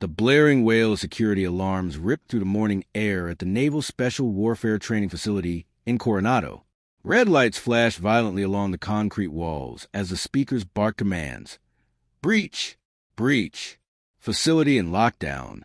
The blaring wail of security alarms ripped through the morning air at the Naval Special Warfare Training Facility in Coronado. Red lights flashed violently along the concrete walls as the speakers barked commands. Breach! Breach! Facility in lockdown.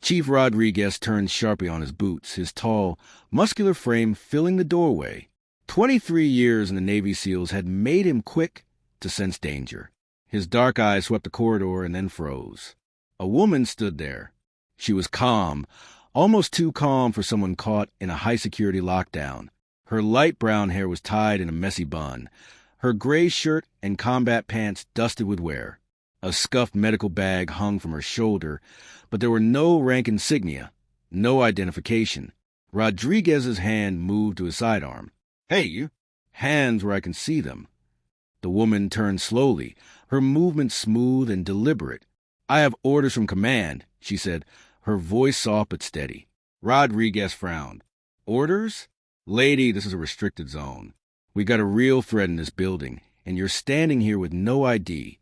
Chief Rodriguez turned sharply on his boots, his tall, muscular frame filling the doorway. 23 years in the Navy SEALs had made him quick to sense danger. His dark eyes swept the corridor and then froze. A woman stood there. She was calm, almost too calm for someone caught in a high-security lockdown. Her light brown hair was tied in a messy bun, her gray shirt and combat pants dusted with wear. A scuffed medical bag hung from her shoulder, but there were no rank insignia, no identification. Rodriguez's hand moved to his sidearm. "Hey, you!" Hands where I can see them. The woman turned slowly, her movement smooth and deliberate. "I have orders from command," she said, her voice soft but steady. Rodriguez frowned. "Orders? Lady, this is a restricted zone. We got a real threat in this building, and you're standing here with no ID."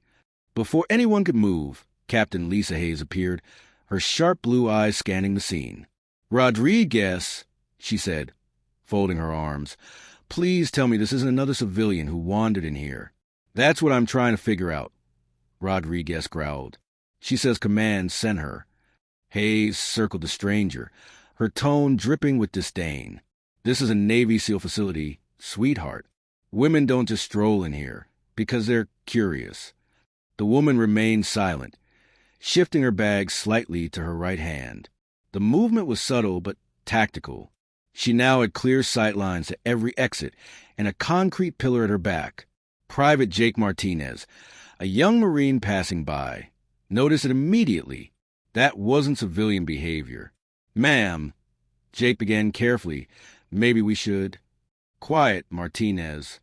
Before anyone could move, Captain Lisa Hayes appeared, her sharp blue eyes scanning the scene. "Rodriguez," she said, folding her arms, "please tell me this isn't another civilian who wandered in here. That's what I'm trying to figure out." Rodriguez growled. "She says command sent her." Hayes circled the stranger, her tone dripping with disdain. "This is a Navy SEAL facility, sweetheart. Women don't just stroll in here, because they're curious." The woman remained silent, shifting her bag slightly to her right hand. The movement was subtle but tactical. She now had clear sightlines to every exit and a concrete pillar at her back. Private Jake Martinez, a young Marine passing by, noticed it immediately. That wasn't civilian behavior. "Ma'am," Jake began carefully, "maybe we should—" "Quiet, Martinez."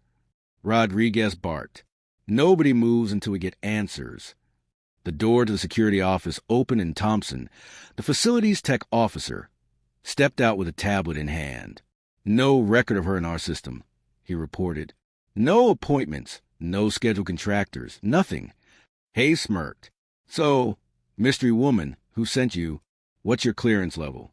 Rodriguez barked. "Nobody moves until we get answers." The door to the security office opened and Thompson, the facility's tech officer, stepped out with a tablet in hand. "No record of her in our system," he reported. "No appointments, no scheduled contractors, nothing." Hayes smirked. "So, mystery woman, who sent you? What's your clearance level?"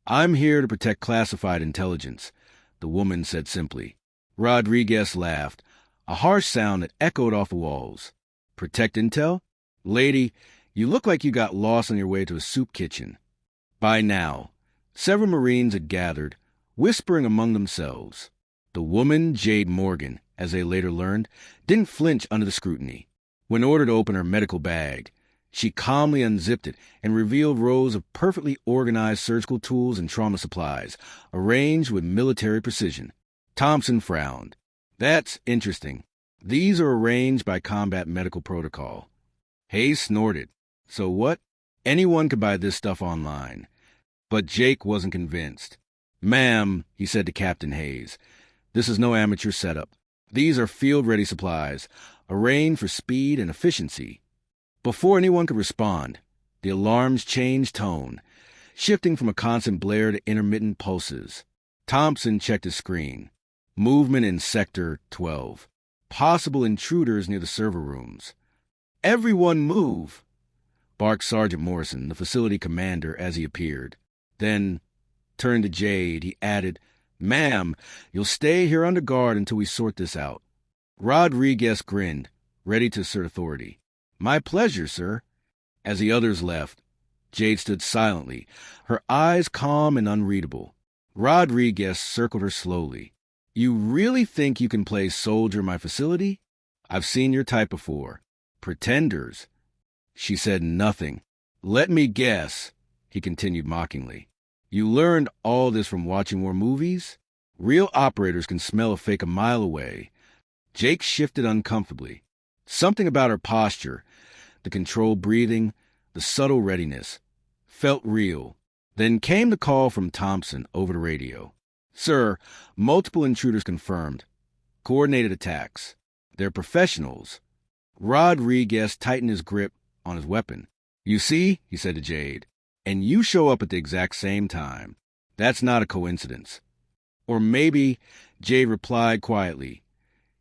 "I'm here to protect classified intelligence," the woman said simply. Rodriguez laughed, a harsh sound that echoed off the walls. "Protect intel? Lady, you look like you got lost on your way to a soup kitchen." By now, several Marines had gathered, whispering among themselves. The woman, Jade Morgan, as they later learned, didn't flinch under the scrutiny. When ordered to open her medical bag, she calmly unzipped it and revealed rows of perfectly organized surgical tools and trauma supplies, arranged with military precision. Thompson frowned. "That's interesting. These are arranged by combat medical protocol." Hayes snorted. "So what? Anyone could buy this stuff online." But Jake wasn't convinced. "Ma'am," he said to Captain Hayes, "this is no amateur setup. These are field-ready supplies, arranged for speed and efficiency." Before anyone could respond, the alarms changed tone, shifting from a constant blare to intermittent pulses. Thompson checked his screen. Movement in Sector 12. Possible intruders near the server rooms. "Everyone move!" barked Sergeant Morrison, the facility commander, as he appeared. Then, turned to Jade, he added, "Ma'am, you'll stay here under guard until we sort this out." Rodriguez grinned, ready to assert authority. "My pleasure, sir." As the others left, Jade stood silently, her eyes calm and unreadable. Rodriguez circled her slowly. "You really think you can play soldier in my facility? I've seen your type before. Pretenders." She said nothing. "Let me guess," he continued mockingly. "You learned all this from watching war movies? Real operators can smell a fake a mile away." Jake shifted uncomfortably. Something about her posture, the controlled breathing, the subtle readiness, felt real. Then came the call from Thompson over the radio. "Sir, multiple intruders confirmed. Coordinated attacks. They're professionals." Rodriguez tightened his grip on his weapon. "You see," he said to Jade, "and you show up at the exact same time. That's not a coincidence." Or maybe, Jade replied quietly,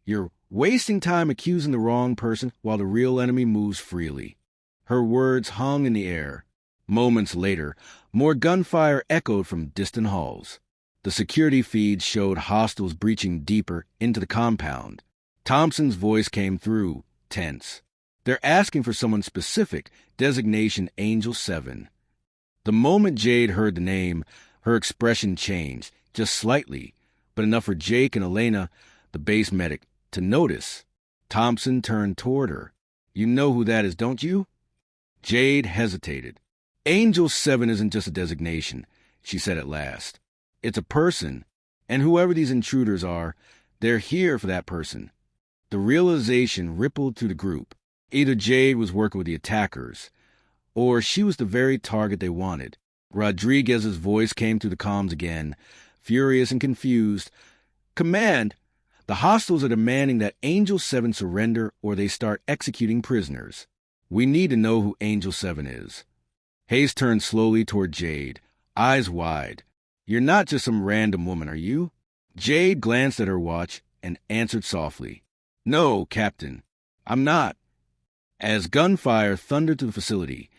"You're wasting time accusing the wrong person while the real enemy moves freely." Her words hung in the air, Moments later, more gunfire echoed from distant halls. The security feeds showed hostiles breaching deeper into the compound. Thompson's voice came through, tense. They're asking for someone specific, designation Angel 7. The moment Jade heard the name, her expression changed, just slightly, but enough for Jake and Elena, the base medic, to notice. Thompson turned toward her. You know who that is, don't you? Jade hesitated. Angel 7 isn't just a designation, she said at last. It's a person, and whoever these intruders are, they're here for that person. The realization rippled through the group. Either Jade was working with the attackers, or she was the very target they wanted. Rodriguez's voice came through the comms again, furious and confused. Command! The hostiles are demanding that Angel 7 surrender or they start executing prisoners. We need to know who Angel 7 is. Hayes turned slowly toward Jade, eyes wide. You're not just some random woman, are you? Jade glanced at her watch and answered softly. No, Captain, I'm not. As gunfire thundered through the facility,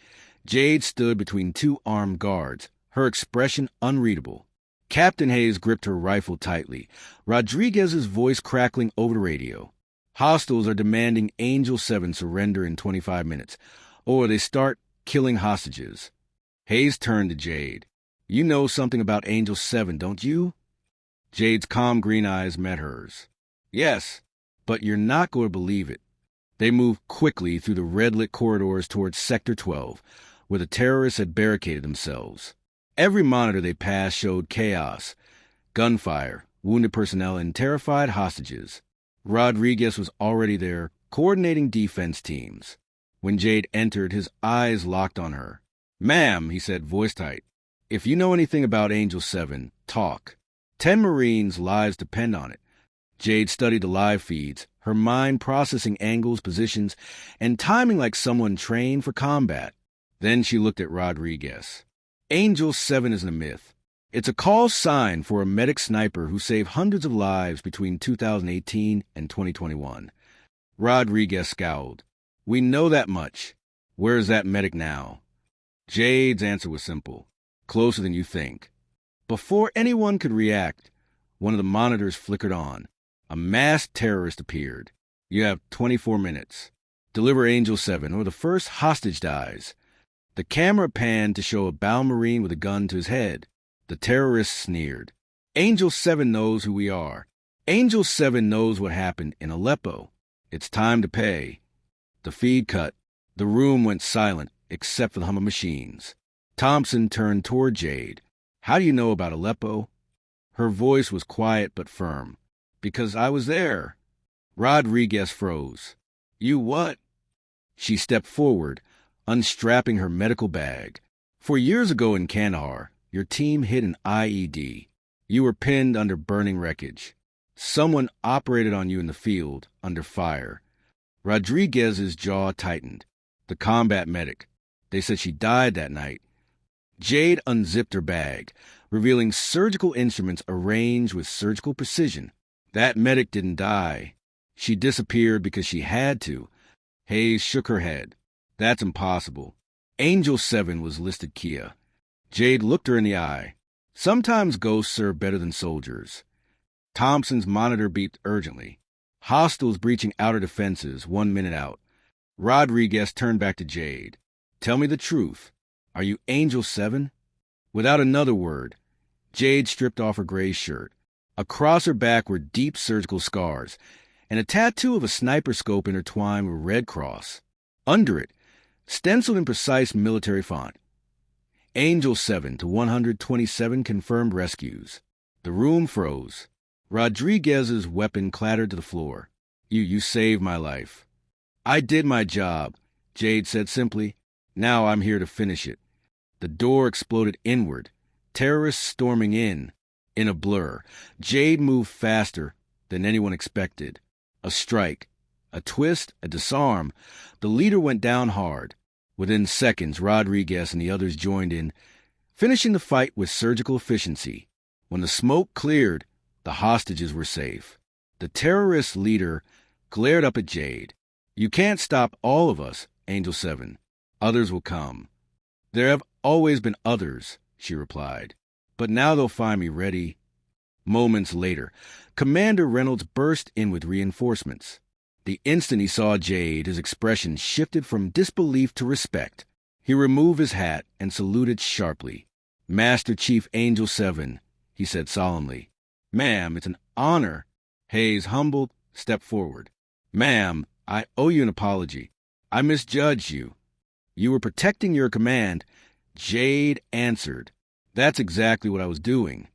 Jade stood between two armed guards, her expression unreadable. Captain Hayes gripped her rifle tightly, Rodriguez's voice crackling over the radio. Hostiles are demanding Angel 7 surrender in 25 minutes, or they start killing hostages. Hayes turned to Jade. You know something about Angel 7, don't you? Jade's calm green eyes met hers. Yes, but you're not going to believe it. They moved quickly through the red-lit corridors towards Sector 12, where the terrorists had barricaded themselves. Every monitor they passed showed chaos, gunfire, wounded personnel, and terrified hostages. Rodriguez was already there, coordinating defense teams. When Jade entered, his eyes locked on her. Ma'am, he said, voice tight, if you know anything about Angel 7, talk. 10 Marines' lives depend on it. Jade studied the live feeds, her mind processing angles, positions, and timing like someone trained for combat. Then she looked at Rodriguez. Angel 7 isn't a myth. It's a call sign for a medic sniper who saved hundreds of lives between 2018 and 2021. Rodriguez scowled. We know that much. Where is that medic now? Jade's answer was simple. Closer than you think. Before anyone could react, one of the monitors flickered on. A masked terrorist appeared. You have 24 minutes. Deliver Angel 7, or the first hostage dies. The camera panned to show a bound Marine with a gun to his head. The terrorist sneered. Angel 7 knows who we are. Angel 7 knows what happened in Aleppo. It's time to pay. The feed cut. The room went silent, except for the hum of machines. Thompson turned toward Jade. How do you know about Aleppo? Her voice was quiet but firm. Because I was there. Rodriguez froze. You what? She stepped forward, unstrapping her medical bag. 4 years ago in Kandahar, your team hit an IED. You were pinned under burning wreckage. Someone operated on you in the field, under fire. Rodriguez's jaw tightened. The combat medic. They said she died that night. Jade unzipped her bag, revealing surgical instruments arranged with surgical precision. That medic didn't die. She disappeared because she had to. Hayes shook her head. That's impossible. Angel 7 was listed Kia. Jade looked her in the eye. Sometimes ghosts serve better than soldiers. Thompson's monitor beeped urgently. Hostiles breaching outer defenses, 1 minute out. Rodriguez turned back to Jade. Tell me the truth. Are you Angel 7? Without another word, Jade stripped off her gray shirt. Across her back were deep surgical scars, and a tattoo of a sniper scope intertwined with a red cross. Under it, stenciled in precise military font, Angel 7 to 127 confirmed rescues. The room froze. Rodriguez's weapon clattered to the floor. You saved my life. I did my job, Jade said simply. Now I'm here to finish it. The door exploded inward, terrorists storming in. In a blur, Jade moved faster than anyone expected. A strike, a twist, a disarm. The leader went down hard. Within seconds, Rodriguez and the others joined in, finishing the fight with surgical efficiency. When the smoke cleared, the hostages were safe. The terrorist leader glared up at Jade. You can't stop all of us, Angel 7. Others will come. There have always been others, she replied. But now they'll find me ready. Moments later, Commander Reynolds burst in with reinforcements. The instant he saw Jade, his expression shifted from disbelief to respect. He removed his hat and saluted sharply. "Master Chief Angel 7, he said solemnly. "Ma'am, it's an honor." Hayes, humbled, stepped forward. "Ma'am, I owe you an apology. I misjudged you. You were protecting your command." Jade answered. "That's exactly what I was doing."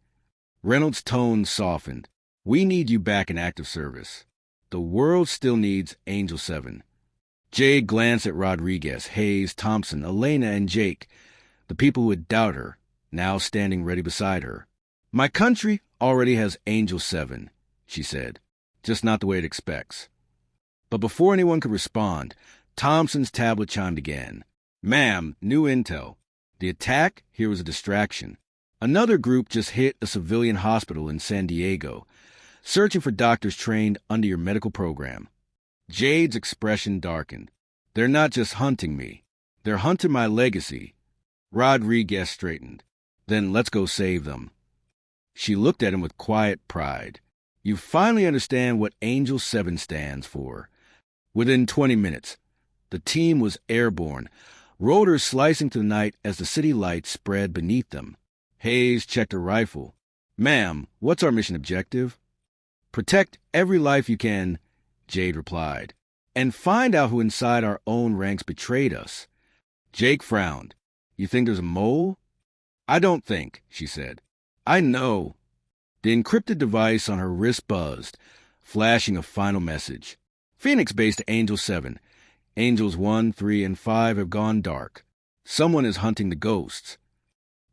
Reynolds' tone softened. "We need you back in active service. The world still needs Angel 7. Jade glanced at Rodriguez, Hayes, Thompson, Elena, and Jake, the people who would doubt her, now standing ready beside her. "My country already has Angel 7, she said, "just not the way it expects." But before anyone could respond, Thompson's tablet chimed again. "Ma'am, new intel. The attack here was a distraction. Another group just hit a civilian hospital in San Diego, searching for doctors trained under your medical program." Jade's expression darkened. "They're not just hunting me. They're hunting my legacy." Rodriguez straightened. "Then let's go save them." She looked at him with quiet pride. "You finally understand what Angel 7 stands for." Within 20 minutes, the team was airborne, rotors slicing to the night as the city lights spread beneath them. Hayes checked her rifle. "Ma'am, what's our mission objective?" "Protect every life you can," Jade replied, "and find out who inside our own ranks betrayed us." Jake frowned. "You think there's a mole?" "I don't think," she said. "I know." The encrypted device on her wrist buzzed, flashing a final message. "Phoenix base to Angel 7. Angels 1, 3, and 5 have gone dark. Someone is hunting the ghosts."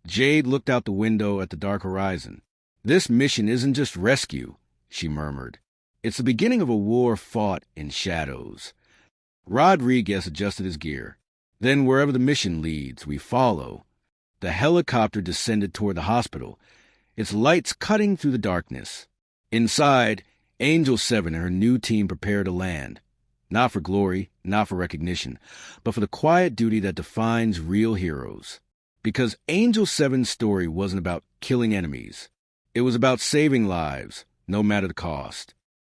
Jade looked out the window at the dark horizon. "This mission isn't just rescue," she murmured. "It's the beginning of a war fought in shadows." Rodriguez adjusted his gear. "Then wherever the mission leads, we follow." The helicopter descended toward the hospital, its lights cutting through the darkness. Inside, Angel 7 and her new team prepared to land. Not for glory, not for recognition, but for the quiet duty that defines real heroes. Because Angel 7's story wasn't about killing enemies. It was about saving lives, no matter the cost.